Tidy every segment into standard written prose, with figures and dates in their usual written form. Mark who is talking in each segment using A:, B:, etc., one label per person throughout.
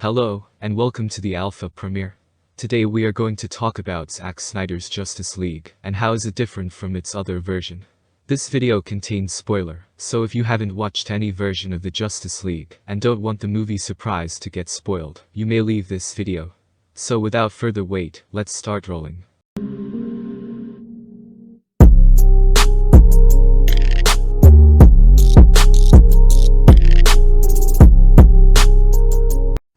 A: Hello, and welcome to the Alpha premiere. Today we are going to talk about Zack Snyder's Justice League, and how is it different from its other version. This video contains spoiler, so if you haven't watched any version of the Justice League, and don't want the movie surprise to get spoiled, you may leave this video. So without further wait, let's start rolling.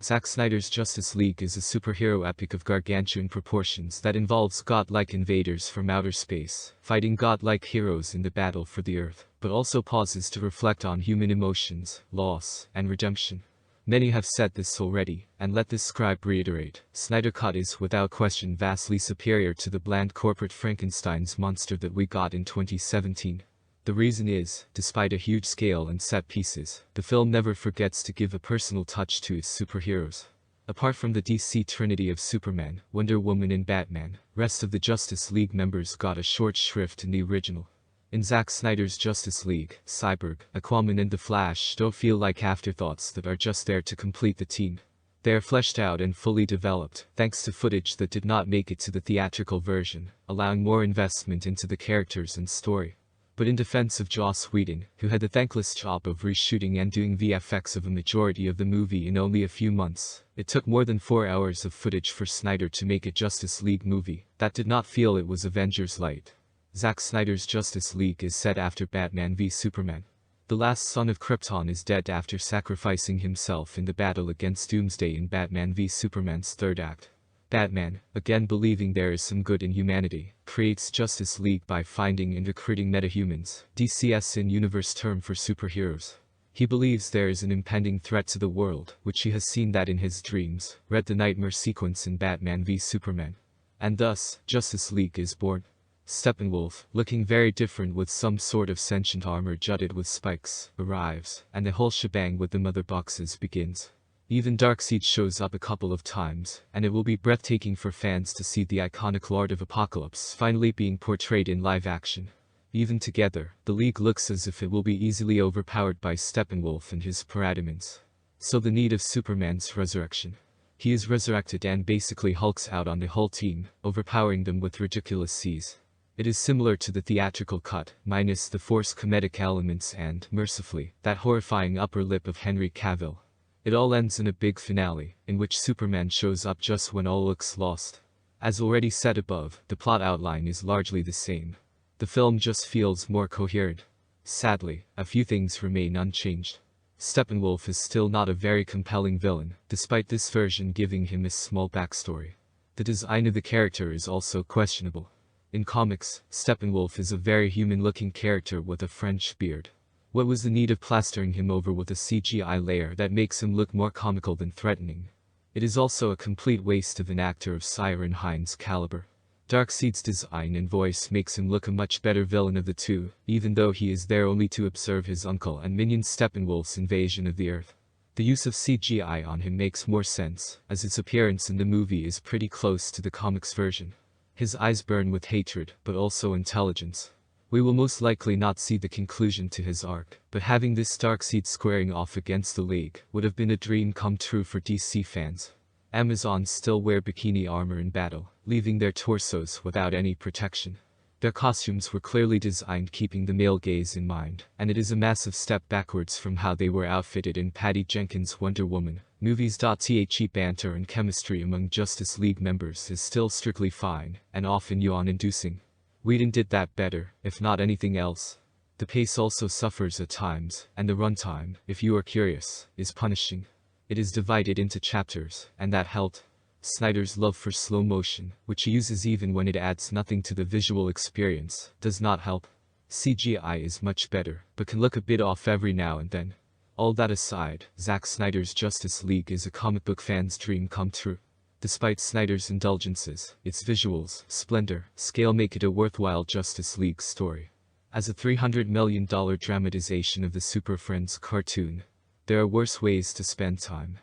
A: Zack Snyder's Justice League is a superhero epic of gargantuan proportions that involves godlike invaders from outer space, fighting godlike heroes in the battle for the Earth, but also pauses to reflect on human emotions, loss, and redemption. Many have said this already, and let this scribe reiterate, Snyder Cut is without question vastly superior to the bland corporate Frankenstein's monster that we got in 2017. The reason is, despite a huge scale and set pieces, the film never forgets to give a personal touch to its superheroes. Apart from the DC trinity of Superman, Wonder Woman and Batman, rest of the Justice League members got a short shrift in the original. In Zack Snyder's Justice League, Cyborg, Aquaman and The Flash don't feel like afterthoughts that are just there to complete the team. They are fleshed out and fully developed, thanks to footage that did not make it to the theatrical version, allowing more investment into the characters and story. But in defense of Joss Whedon, who had the thankless job of reshooting and doing VFX of a majority of the movie in only a few months, it took more than 4 hours of footage for Snyder to make a Justice League movie that did not feel it was Avengers light. Zack Snyder's Justice League is set after Batman v Superman. The last son of Krypton is dead after sacrificing himself in the battle against Doomsday in Batman v Superman's third act. Batman, again believing there is some good in humanity, creates Justice League by finding and recruiting metahumans, DC's in-universe term for superheroes. He believes there is an impending threat to the world, which he has seen that in his dreams, read the nightmare sequence in Batman v Superman. And thus, Justice League is born. Steppenwolf, looking very different with some sort of sentient armor jutted with spikes, arrives, and the whole shebang with the mother boxes begins. Even Darkseid shows up a couple of times, and it will be breathtaking for fans to see the iconic Lord of Apocalypse finally being portrayed in live action. Even together, the League looks as if it will be easily overpowered by Steppenwolf and his parademons. So the need of Superman's resurrection. He is resurrected and basically hulks out on the whole team, overpowering them with ridiculous scenes. It is similar to the theatrical cut, minus the forced comedic elements and, mercifully, that horrifying upper lip of Henry Cavill. It all ends in a big finale, in which Superman shows up just when all looks lost. As already said above, the plot outline is largely the same. The film just feels more coherent. Sadly, a few things remain unchanged. Steppenwolf is still not a very compelling villain, despite this version giving him a small backstory. The design of the character is also questionable. In comics, Steppenwolf is a very human-looking character with a French beard. What was the need of plastering him over with a CGI layer that makes him look more comical than threatening? It is also a complete waste of an actor of Siren Hines' caliber. Darkseid's design and voice makes him look a much better villain of the two, even though he is there only to observe his uncle and minion Steppenwolf's invasion of the Earth. The use of CGI on him makes more sense, as his appearance in the movie is pretty close to the comics version. His eyes burn with hatred, but also intelligence. We will most likely not see the conclusion to his arc, but having this Darkseid squaring off against the League would have been a dream come true for DC fans. Amazons still wear bikini armor in battle, leaving their torsos without any protection. Their costumes were clearly designed keeping the male gaze in mind, and it is a massive step backwards from how they were outfitted in Patty Jenkins' Wonder Woman. Movies. The banter and chemistry among Justice League members is still strictly fine, and often yawn-inducing. Whedon did that better, if not anything else. The pace also suffers at times, and the runtime, if you are curious, is punishing. It is divided into chapters, and that helped. Snyder's love for slow motion, which he uses even when it adds nothing to the visual experience, does not help. CGI is much better, but can look a bit off every now and then. All that aside, Zack Snyder's Justice League is a comic book fan's dream come true. Despite Snyder's indulgences, its visuals, splendor, scale make it a worthwhile Justice League story. As a $300 million dramatization of the Super Friends cartoon, there are worse ways to spend time.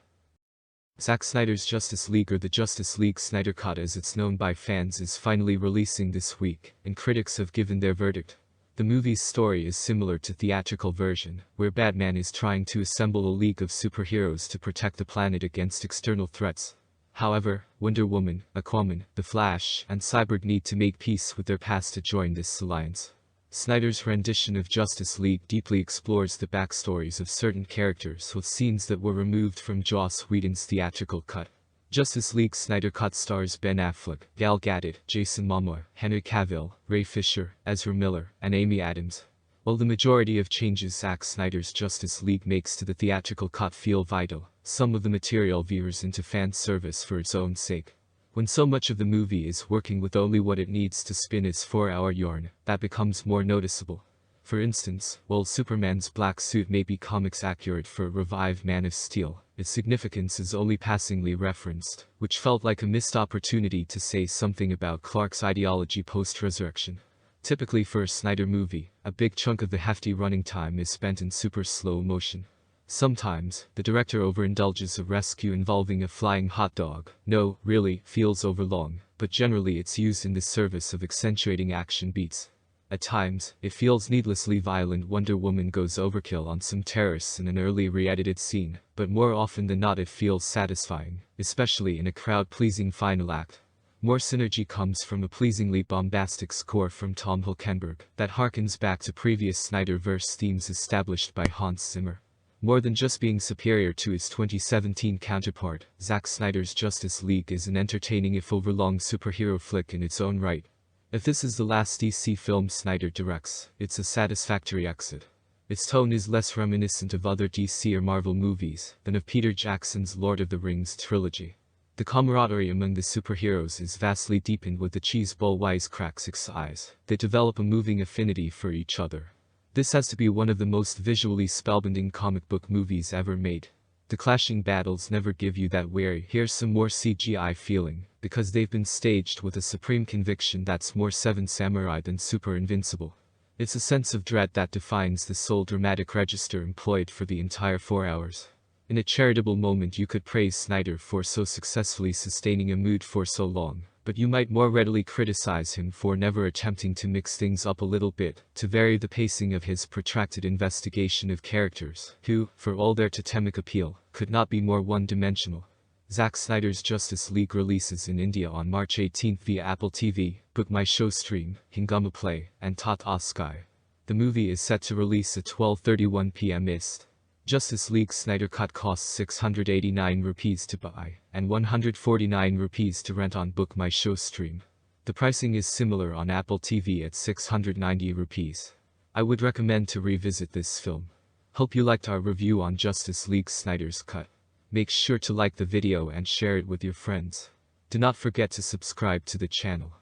A: Zack Snyder's Justice League, or the Justice League Snyder Cut as it's known by fans, is finally releasing this week, and critics have given their verdict. The movie's story is similar to the theatrical version, where Batman is trying to assemble a league of superheroes to protect the planet against external threats. However, Wonder Woman, Aquaman, The Flash, and Cyborg need to make peace with their past to join this alliance. Snyder's rendition of Justice League deeply explores the backstories of certain characters with scenes that were removed from Joss Whedon's theatrical cut. Justice League Snyder Cut stars Ben Affleck, Gal Gadot, Jason Momoa, Henry Cavill, Ray Fisher, Ezra Miller, and Amy Adams. While the majority of changes Zack Snyder's Justice League makes to the theatrical cut feel vital, some of the material veers into fan service for its own sake. When so much of the movie is working with only what it needs to spin its 4-hour yarn, that becomes more noticeable. For instance, while Superman's black suit may be comics accurate for a revived Man of Steel, its significance is only passingly referenced, which felt like a missed opportunity to say something about Clark's ideology post-resurrection. Typically for a Snyder movie, a big chunk of the hefty running time is spent in super slow motion. Sometimes, the director overindulges a rescue involving a flying hot dog. No, really, feels overlong, but generally it's used in the service of accentuating action beats. At times, it feels needlessly violent. Wonder Woman goes overkill on some terrorists in an early re-edited scene, but more often than not it feels satisfying, especially in a crowd-pleasing final act. More synergy comes from a pleasingly bombastic score from Tom Hulkenberg that harkens back to previous Snyderverse themes established by Hans Zimmer. More than just being superior to his 2017 counterpart, Zack Snyder's Justice League is an entertaining if overlong superhero flick in its own right. If this is the last DC film Snyder directs, it's a satisfactory exit. Its tone is less reminiscent of other DC or Marvel movies than of Peter Jackson's Lord of the Rings trilogy. The camaraderie among the superheroes is vastly deepened with the cheeseball wisecracks' eyes. They develop a moving affinity for each other. This has to be one of the most visually spellbinding comic book movies ever made. The clashing battles never give you that weary "here's some more CGI" feeling, because they've been staged with a supreme conviction that's more Seven Samurai than super invincible. It's a sense of dread that defines the sole dramatic register employed for the entire 4 hours. In a charitable moment you could praise Snyder for so successfully sustaining a mood for so long, but you might more readily criticize him for never attempting to mix things up a little bit, to vary the pacing of his protracted investigation of characters, who, for all their totemic appeal, could not be more one-dimensional. Zack Snyder's Justice League releases in India on March 18 via Apple TV, Book My Show Stream, Hingama Play, and Tata Sky. The movie is set to release at 12:31 p.m. IST. Justice League Snyder Cut costs 689 rupees to buy, and 149 rupees to rent on Book My Show Stream. The pricing is similar on Apple TV at 690 rupees. I would recommend to revisit this film. Hope you liked our review on Justice League Snyder's Cut. Make sure to like the video and share it with your friends. Do not forget to subscribe to the channel.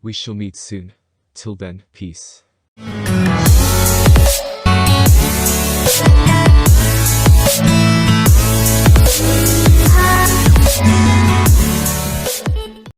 A: We shall meet soon. Till then, peace.